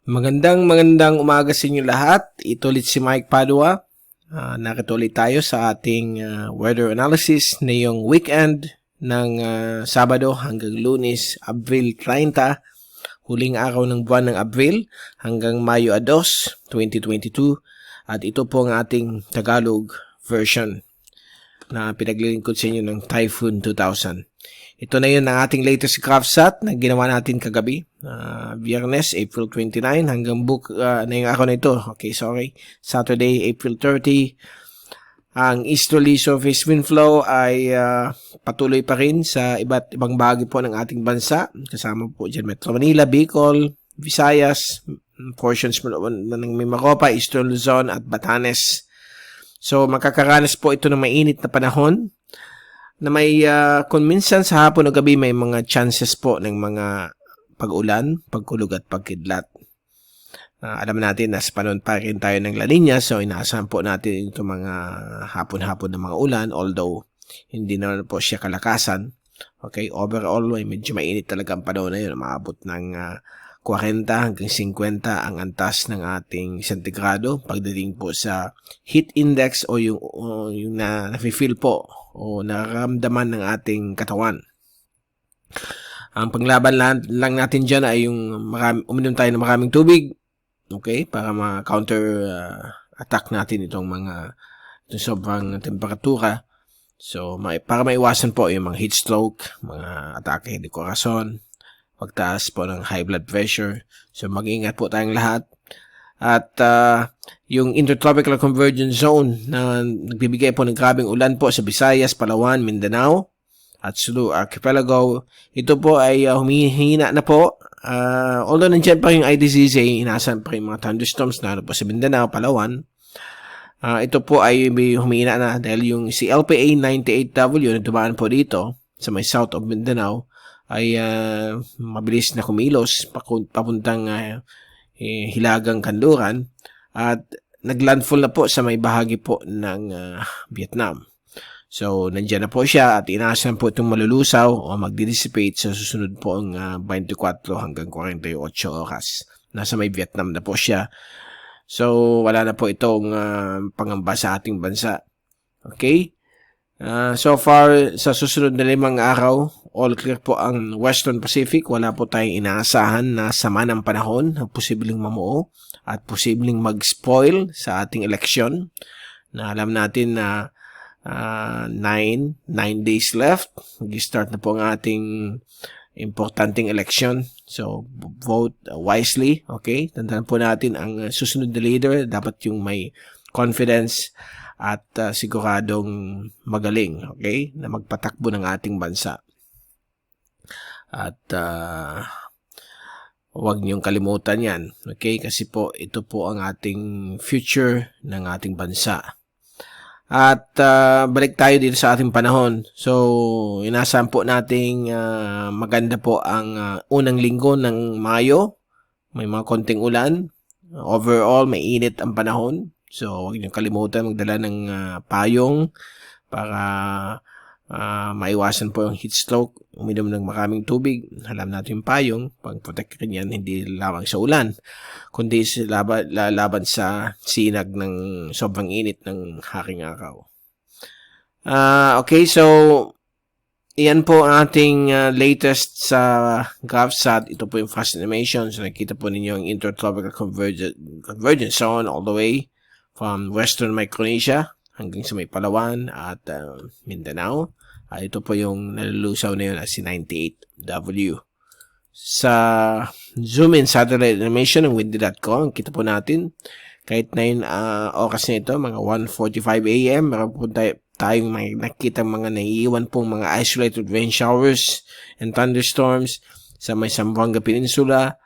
Magandang umaga sa inyo lahat. Ito ulit si Mike Padua. Narito ulit tayo sa ating weather analysis ngayong weekend ng Sabado hanggang Lunes, Abril 30, huling araw ng buwan ng Abril hanggang Mayo 2, 2022. At ito po ang ating Tagalog version na pinaglilingkod sa inyo ng Typhoon 2000. Ito na yun ang ating latest GraphSat na ginawa natin kagabi. Biyernes, April 29 hanggang na yung araw na ito. Okay, sorry. Saturday, April 30. Ang easterly surface wind flow ay patuloy pa rin sa iba't ibang bahagi po ng ating bansa. Kasama po dyan Metro Manila, Bicol, Visayas, portions ng Mimaropa, Eastern Luzon at Batanes. So, makakaranas po ito ng mainit na panahon na may kung minsan sa hapon o gabi may mga chances po ng mga pag-ulan, pagkulog at pagkidlat. Alam natin na sa panahon pa rin tayo ng La Nina, so inaasahan po natin ito mga hapon-hapon ng mga ulan, although hindi naman po siya kalakasan. Okay, overall may medyo mainit talaga ang panahon na yun, maabot ng 40 hanggang 50 ang antas ng ating sentigrado pagdating po sa heat index o yung na nafe-feel po o nararamdaman ng ating katawan. Ang panglaban lang natin dyan ay yung uminom tayo ng maraming tubig, okay, para ma-counter attack natin itong sobrang temperatura. So, para maiwasan po yung mga heat stroke, mga atake de corazon, pagtaas po ng high blood pressure. So, mag-ingat po tayong lahat. At yung intertropical convergence zone na nagbibigay po ng grabing ulan po sa Visayas, Palawan, Mindanao at Sulu Archipelago, ito po ay humihina na po. Although nandiyan pa yung IDCZ, inaasahan pa yung mga thunderstorms na po sa Mindanao, Palawan. Ito po ay humihina na dahil yung si LPA 98W na dumaan po dito sa may south of Mindanao ay mabilis na kumilos papuntang Hilagang Kanluran at naglandfall na po sa may bahagi po ng Vietnam. So, nandiyan na po siya at inaasahan po itong malulusaw o magdi-dissipate sa susunod po ang 24 hanggang 48 oras. Nasa may Vietnam na po siya. So, wala na po itong pangamba sa ating bansa. Okay? So far, sa susunod na 5 araw, all clear po ang Western Pacific. Wala po tayong inaasahan na sama ng panahon na posibleng mamuo at posibleng mag-spoil sa ating eleksyon. Na alam natin na 9 days left. Mag-start na po ang ating importanteng eleksyon. So, vote wisely. Okay? Tandaan po natin ang susunod na leader. Dapat yung may confidence at siguradong magaling, okay, na magpatakbo ng ating bansa. At huwag niyong kalimutan yan, okay, kasi po ito po ang ating future ng ating bansa. At balik tayo dito sa ating panahon. So, inasahan po nating maganda po ang unang linggo ng Mayo. May mga konting ulan. Overall, may init ang panahon. So, huwag niyong kalimutan magdala ng payong para maiwasan po yung heat stroke. Uminom ng maraming tubig. Alam natin yung payong. Pag-protect rin yan, hindi lamang sa ulan, kundi laban sa sinag ng sobrang init ng haring araw. Okay, so iyan po ang ating latest sa GraphSat. Ito po yung fast animation. So, nakita po ninyo yung intertropical convergence zone all the way from Western Micronesia hanggang sa may Palawan at Mindanao. Ito po yung nalulusaw na yun as si 98W. Sa zoom-in satellite animation ng windy.com, kita po natin kahit na yung oras na ito, mga 1:45 AM, meron po tayong nakita mga naiiwan pong mga isolated rain showers and thunderstorms sa may Zamboanga Peninsula.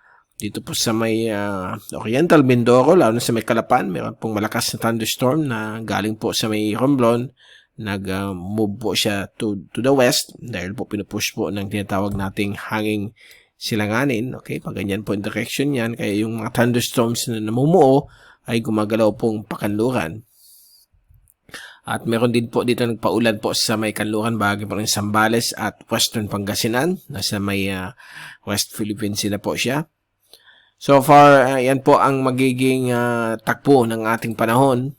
Dito po sa may Oriental Mindoro, lalo na sa may Calapan, meron pong malakas na thunderstorm na galing po sa may Romblon. Nag-move po siya to the west dahil po pinupush po ng tinatawag nating hanging silanganin. Okay, pag ganyan po yung direction yan, kaya yung mga thunderstorms na namumuo ay gumagalaw pong pakanluran. At meron din po dito nagpaulan po sa may Kanluran, bahagi po ng Zambales at Western Pangasinan. Nasa may West Philippines na po siya. So far, yan po ang magiging takbo ng ating panahon.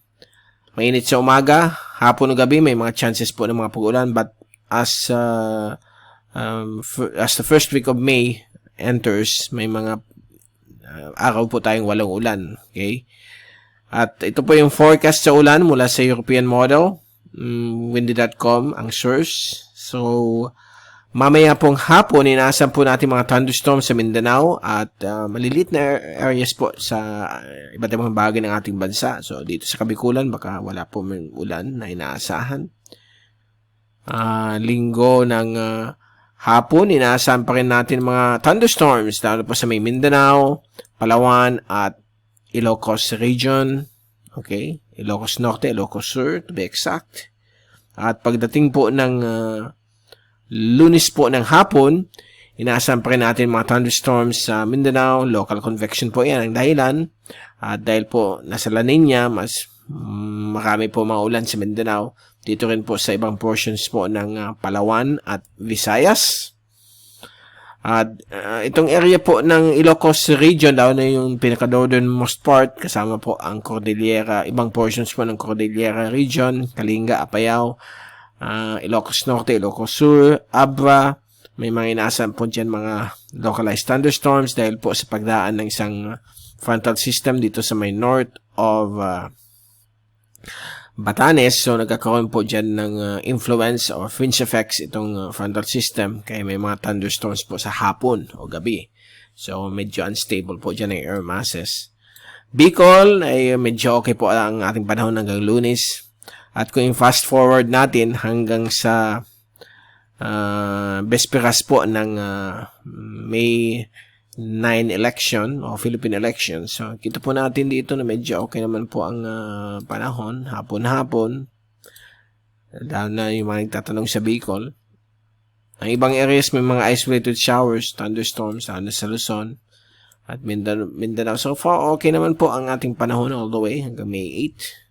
Mainit sa umaga, hapon o gabi, may mga chances po ng mga pag-ulan. But as the first week of May enters, may mga araw po tayong walang ulan. Okay? At ito po yung forecast sa ulan mula sa European model. Windy.com ang source. So, mamaya pong hapon, inaasahan po natin mga thunderstorms sa Mindanao at malilit na areas po sa iba't ibang bahagi ng ating bansa. So, dito sa Kabikulan, baka wala po may ulan na inaasahan. Linggo ng hapon, inaasahan pa rin natin mga thunderstorms lalo po sa may Mindanao, Palawan at Ilocos region. Okay? Ilocos Norte, Ilocos Sur, to be exact. At pagdating po ng Lunes po ng hapon, inaasahan pa rin natin mga thunderstorms sa Mindanao. Local convection po yan ang dahilan. At dahil po nasa La Nina, mas marami po mga ulan sa Mindanao. Dito rin po sa ibang portions po ng Palawan at Visayas. At itong area po ng Ilocos region, lalo na yung pinaka-northernmost part, kasama po ang Cordillera, ibang portions po ng Cordillera region, Kalinga, Apayao, Ilocos Norte, Ilocos Sur, Abra. May mga inaasahan po dyan mga localized thunderstorms dahil po sa pagdaan ng isang frontal system dito sa may north of Batanes. So, nagkakaroon po dyan ng influence or fringe effects itong frontal system. Kaya may mga thunderstorms po sa hapon o gabi. So, medyo unstable po dyan ang air masses. Bicol ay medyo okay po ang ating panahon hanggang Lunes. At kung fast forward natin hanggang sa Besperas po ng May 9 election o Philippine election. So, kita po natin dito na medyo okay naman po ang panahon, hapon-hapon. Lalo na yung mga nagtatanong sa Bicol. Ang ibang areas may mga isolated showers, thunderstorms, lalo na sa Luzon at Mindanao. So far, okay naman po ang ating panahon all the way hanggang May 8.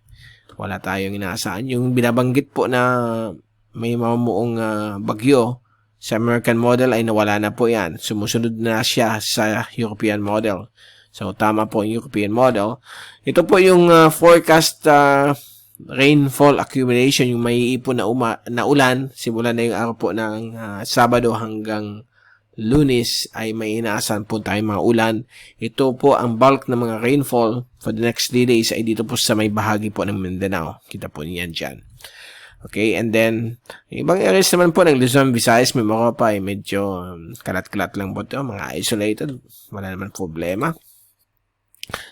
Wala tayong inaasahan. Yung binabanggit po na may mamuong bagyo sa American model ay nawala na po yan. Sumusunod na siya sa European model. So, tama po yung European model. Ito po yung forecast rainfall accumulation, yung may ipon na ulan. Simula na yung araw po ng Sabado hanggang Lunes ay may inaasahan po tayong mga ulan. Ito po ang bulk ng mga rainfall for the next 3 days ay dito po sa may bahagi po ng Mindanao. Kita po niyan dyan. Okay, and then, ibang areas naman po ng Luzon, Visayas, may mga pa ay medyo kalat-kalat lang po ito, mga isolated. Wala naman problema.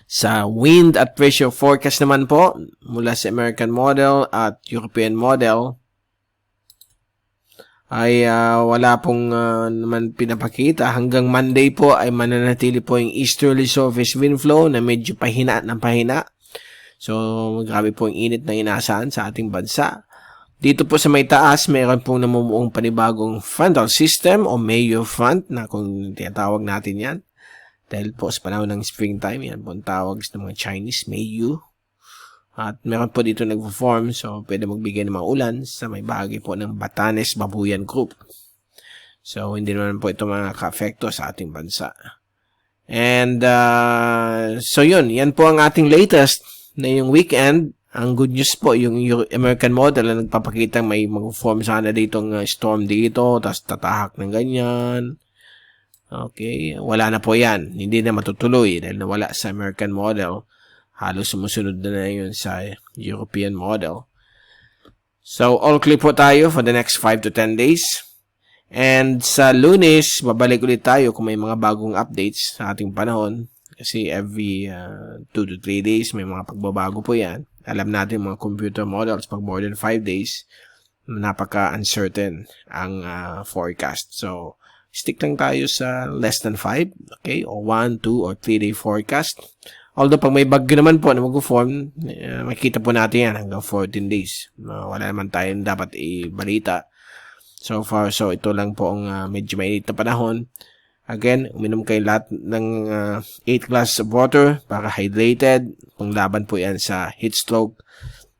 Sa wind at pressure forecast naman po, mula sa American model at European model, ay wala pong naman pinapakita. Hanggang Monday po ay mananatili po yung easterly surface wind flow na medyo pahina ng pahina. So, grabe po yung init na inaasahan sa ating bansa. Dito po sa may taas, mayroon pong namumuong panibagong frontal system o Mayo front na kung tinatawag natin yan. Dahil po sa panahon ng springtime, yan po ang tawag ng mga Chinese, Mayo. At meron po dito nagpo-form, so pwede magbigay ng mga ulan sa may bahagi po ng Batanes Babuyan Group. So, hindi naman po ito mga ka-afekto sa ating bansa. And, so yun, yan po ang ating latest na yung weekend. Ang good news po, yung American model na nagpapakita may mag-form sana ditong storm dito, tapos tatahak ng ganyan. Okay, wala na po yan. Hindi na matutuloy dahil nawala sa American model. Halos sumusunod na yun sa European model. So, all clear po tayo for the next 5 to 10 days. And sa Lunes, babalik ulit tayo kung may mga bagong updates sa ating panahon. Kasi every 2 to 3 days, may mga pagbabago po yan. Alam natin mga computer models, pag more than 5 days, napaka-uncertain ang forecast. So, stick lang tayo sa less than 5, okay? O 1, 2, or 3 day forecast. Although, pag may bagyo naman po na mag-form, makikita po natin yan hanggang 14 days. Wala naman tayong dapat ibalita. So far, so ito lang po ang medyo mainit na panahon. Again, uminom kayo lahat ng 8 glasses of water para hydrated. Panglaban po yan sa heat stroke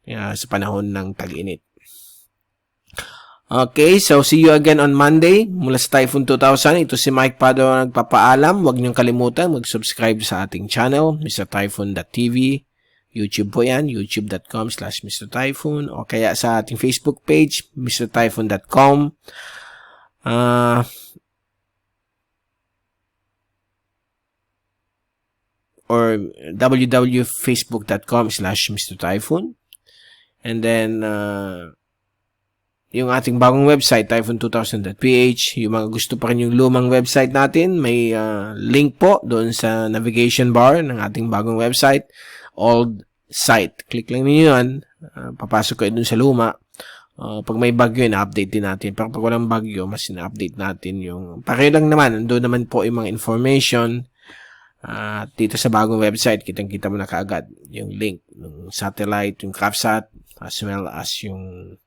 sa panahon ng tag-init. Okay, so see you again on Monday mula sa Typhoon 2000. Ito si Mike Padua nagpapaalam. Huwag niyong kalimutan mag-subscribe sa ating channel, MrTyphoon.tv. YouTube po yan, youtube.com/MrTyphoon o kaya sa ating Facebook page, MrTyphoon.com. Or www.facebook.com/MrTyphoon. And then, yung ating bagong website, typhoon2000.ph. Yung mga gusto pa rin yung lumang website natin, may link po doon sa navigation bar ng ating bagong website, old site. Click lang niyo yan, papasok kayo doon sa luma. Pag may bagyo, na-update din natin. Pero pag walang bagyo, mas na-update natin yung... Pareho lang naman, doon naman po yung mga information. Dito sa bagong website, kitang-kita mo na kaagad yung link ng satellite, yung CapSat, as well as yung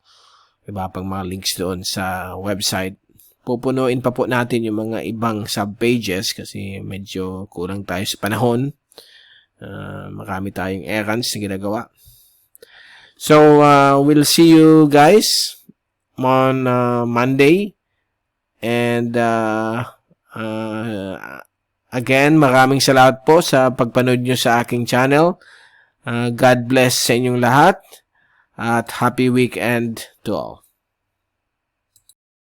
iba pang mga links doon sa website. Pupunuin pa po natin yung mga ibang subpages kasi medyo kulang tayo sa panahon. Marami tayong errands na ginagawa. So, we'll see you guys on Monday. And again, maraming salamat po sa pagpanood nyo sa aking channel. God bless sa inyong lahat. At happy weekend to all.